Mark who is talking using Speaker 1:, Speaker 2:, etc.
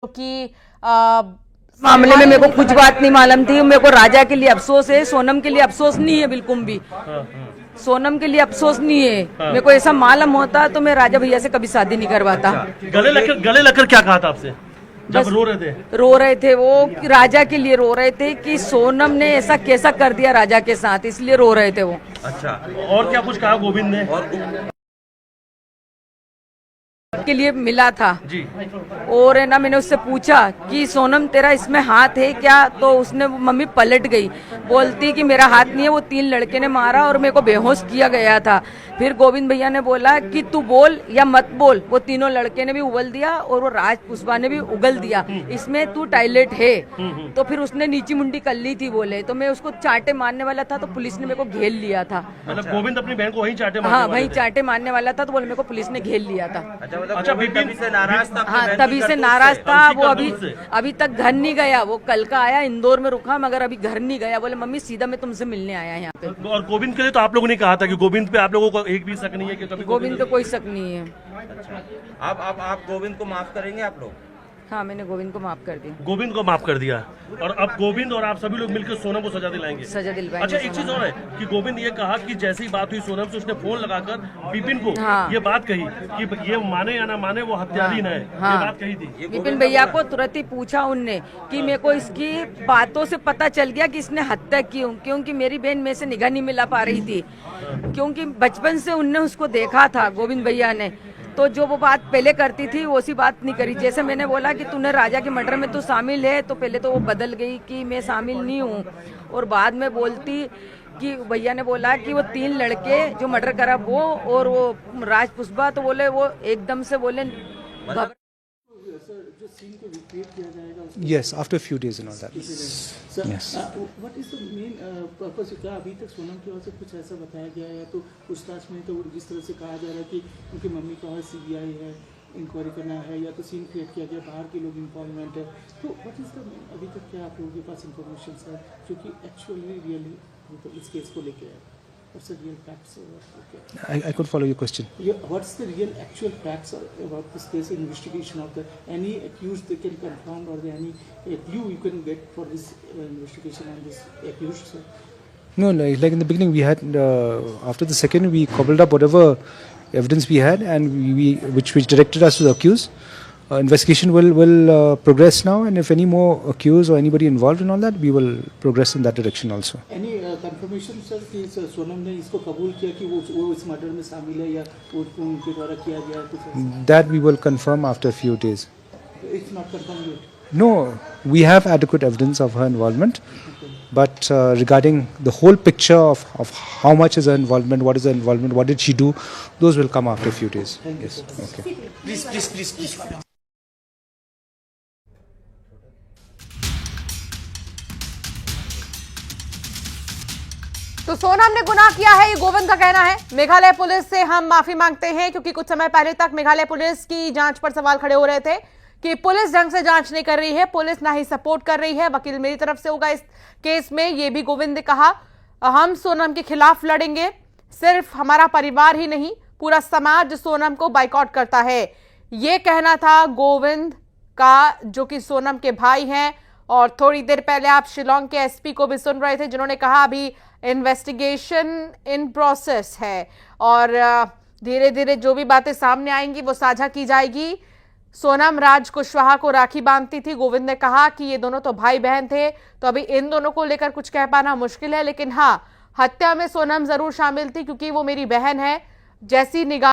Speaker 1: कि
Speaker 2: मामले में मेरे को कुछ बात नहीं मालूम थी। मेरे को राजा के लिए अफसोस है, सोनम के लिए अफसोस नहीं है बिल्कुल भी। सोनम के लिए अफसोस नहीं है। मेरे को ऐसा मालूम होता तो मैं राजा भैया से कभी शादी नहीं करवाता।
Speaker 3: गले लगकर क्या कहा था आपसे जब रो रहे थे वो
Speaker 2: राजा के लिए रो रहे थे कि सोनम ने ऐसा कैसा कर दिया राजा के साथ, इसलिए रो रहे थे वो।
Speaker 3: अच्छा, और क्या कुछ कहा गोविंद ने?
Speaker 2: के लिए मिला था
Speaker 3: जी।
Speaker 2: और है ना, मैंने उससे पूछा कि सोनम तेरा इसमें हाथ है क्या, तो उसने मम्मी पलट गई, बोलती कि मेरा हाथ नहीं है, वो 3 लड़के ने मारा और मेरे को बेहोश किया गया था। फिर गोविंद भैया ने बोला कि तू बोल या मत बोल, वो तीनों लड़के ने भी उगल दिया और वो राज पुष्पा ने भी उगल दिया, इसमें तू टॉयलेट है। तो फिर उसने नीची मुंडी कर ली थी बोले, तो मैं उसको चांटे मारने वाला था तो पुलिस ने मेरे को घेर लिया था।
Speaker 3: मतलब गोविंद अपनी बहन को वहीं चांटे
Speaker 2: मारने हाँ वहीं चांटे मारने वाला था, तो बोले मेरे को पुलिस ने घेर लिया था।
Speaker 3: अच्छा, विपिन
Speaker 4: से नाराज था?
Speaker 2: हाँ, तभी से नाराज था वो। अभी तक घर नहीं गया। वो कल का आया, इंदौर में रुका, मगर अभी घर नहीं गया। बोले मम्मी सीधा मैं तुमसे मिलने आया यहाँ पे।
Speaker 3: और गोविंद के लिए तो आप लोगों ने कहा था कि गोविंद पे आप लोगों को एक भी शक नहीं है कि कभी
Speaker 2: गोविंद पे कोई शक नहीं है।
Speaker 4: अच्छा, आप गोविंद को माफ करेंगे आप लोग?
Speaker 2: हाँ, मैंने गोविंद को माफ कर दिया।
Speaker 3: गोविंद को माफ कर दिया और अब गोविंद और आप सभी लोग मिलकर सोनम को सजा दिलाएंगे?
Speaker 2: सजा दिलवाएंगे।
Speaker 3: अच्छा, एक चीज और है कि गोविंद ये कहा कि जैसी बात हुई सोनम से, उसने फोन लगाकर विपिन को ये बात कही कि ये माने या ना माने वो हत्याधीन है। ये बात कही थी।
Speaker 2: विपिन भैया को तुरंत ही पूछा उनने कि मेरे को इसकी बातों से पता चल गया कि इसने हत्या क्यों, क्योंकि मेरी बहन में से निगाह नहीं मिला पा रही थी, क्योंकि बचपन से उनने उसको देखा था गोविंद भैया ने। तो जो वो बात पहले करती थी वो सी बात नहीं करी। जैसे मैंने बोला कि तूने राजा के मर्डर में तो शामिल है, तो पहले तो वो बदल गई कि मैं शामिल नहीं हूँ, और बाद में बोलती कि भैया ने बोला कि वो 3 लड़के जो मर्डर करा वो और वो राज पुष्पा, तो बोले वो एकदम से बोले
Speaker 5: Yes, after a few days and all that.
Speaker 6: Sir, yes. What is the main purpose? क्या अभी तक सोनम की ओर से कुछ ऐसा बताया गया है? तो पूछताछ में तो जिस तरह से कहा जा रहा है कि उनकी मम्मी का CBI है, इंक्वायरी करना है, या तो सीन क्रिएट किया गया, बाहर के लोग इन्वॉल्वमेंट है, तो व्हाट इज द अभी तक क्या आप लोगों के पास इन्फॉर्मेशन है जो कि एक्चुअली रियली मतलब इस केस को लेके है? What's the real facts? Okay.
Speaker 5: I could follow your question.
Speaker 6: Yeah, what's the real actual facts about this case investigation of the any accused they can confirm, or any clue you can get for this investigation and this accused? Sir?
Speaker 5: No, like in the beginning we had after the second we cobbled up whatever evidence we had, and we which directed us to the accused. Investigation will progress now, and if any more accused or anybody involved in all that, we will progress in that direction also.
Speaker 6: Any confirmation sir कि सोनम ने इसको कबूल किया कि वो इस murder में शामिल है या वो उनके द्वारा किया गया है कुछ?
Speaker 5: That we will confirm after a few days.
Speaker 6: It's not confirmed yet.
Speaker 5: No, we have adequate evidence of her involvement, but regarding the whole picture of how much is her involvement, what is her involvement, what did she do, those will come after a few days. Yes. Okay.
Speaker 4: Please.
Speaker 1: तो सोनम ने गुनाह किया है, ये गोविंद का कहना है। Meghalaya police से हम माफी मांगते हैं, क्योंकि कुछ समय पहले तक मेघालय पुलिस की जांच पर सवाल खड़े हो रहे थे कि पुलिस ढंग से जांच नहीं कर रही है, पुलिस ना ही सपोर्ट कर रही है, वकील मेरी तरफ से होगा इस केस में, ये भी गोविंद ने कहा। हम सोनम के खिलाफ लड़ेंगे, सिर्फ हमारा परिवार ही नहीं पूरा समाज सोनम को बाइकआउट करता है, ये कहना था गोविंद का, जो कि सोनम के भाई हैं। और थोड़ी देर पहले आप शिलोंग के एसपी को भी सुन रहे थे, जिन्होंने कहा अभी इन्वेस्टिगेशन इन प्रोसेस है और धीरे धीरे जो भी बातें सामने आएंगी वो साझा की जाएगी। सोनम राज कुशवाहा को राखी बांधती थी। गोविंद ने कहा कि ये दोनों तो भाई बहन थे, तो अभी इन दोनों को लेकर कुछ कह पाना मुश्किल है, लेकिन हाँ, हत्या में सोनम जरूर शामिल थी, क्योंकि वो मेरी बहन है। जैसी निगाह